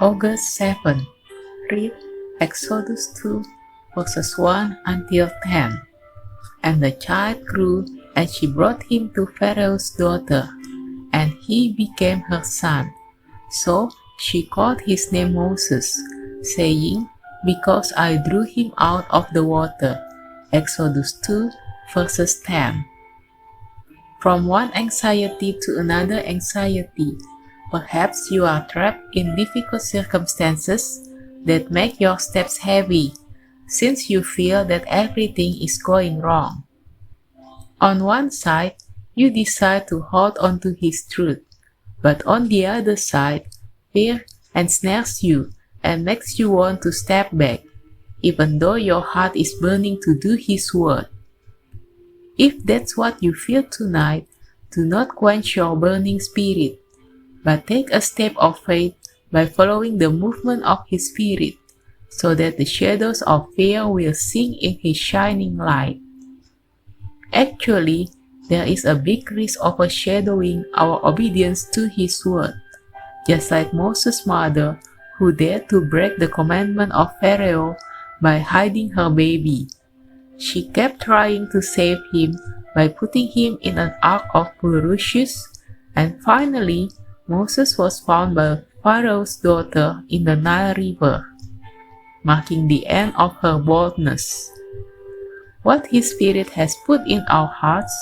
August 7. Read Exodus 2, verses 1 until 10. And the child grew, and she brought him to Pharaoh's daughter, and he became her son. So she called his name Moses, saying, Because I drew him out of the water. Exodus 2, verses 10. From one anxiety to another anxiety, perhaps you are trapped in difficult circumstances that make your steps heavy, since you feel that everything is going wrong. On one side, you decide to hold on to His truth, but on the other side, fear ensnares you and makes you want to step back, even though your heart is burning to do His word. If that's what you feel tonight, do not quench your burning spirit, but take a step of faith by following the movement of His Spirit, so that the shadows of fear will sink in His shining light. Actually, there is a big risk overshadowing our obedience to His word, just like Moses' mother, who dared to break the commandment of Pharaoh by hiding her baby. She kept trying to save him by putting him in an ark of bulrushes, and finally, Moses was found by Pharaoh's daughter in the Nile River, marking the end of her boldness. What His Spirit has put in our hearts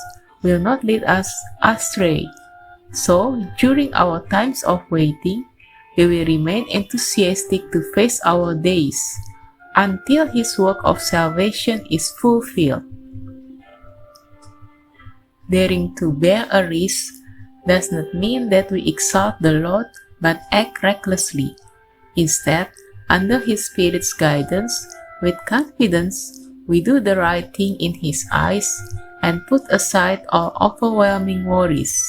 will not lead us astray. So, during our times of waiting, we will remain enthusiastic to face our days until His work of salvation is fulfilled. Daring to bear a risk does not mean that we exalt the Lord but act recklessly. Instead, under His Spirit's guidance, with confidence, we do the right thing in His eyes and put aside our overwhelming worries.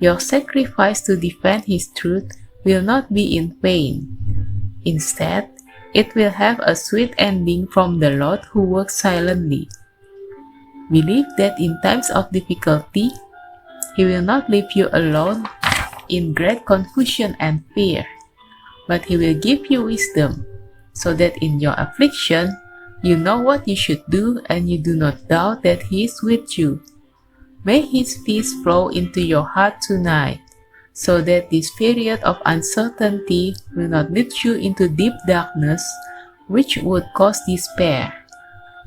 Your sacrifice to defend His truth will not be in vain. Instead, it will have a sweet ending from the Lord who works silently. Believe that in times of difficulty, He will not leave you alone in great confusion and fear, but He will give you wisdom, so that in your affliction, you know what you should do and you do not doubt that He is with you. May His peace flow into your heart tonight, so that this period of uncertainty will not lead you into deep darkness, which would cause despair.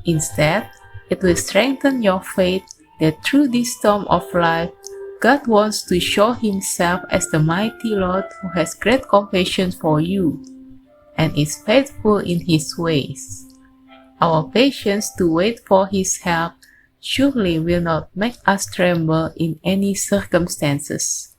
Instead, it will strengthen your faith that through this storm of life, God wants to show Himself as the mighty Lord who has great compassion for you and is faithful in His ways. Our patience to wait for His help surely will not make us tremble in any circumstances.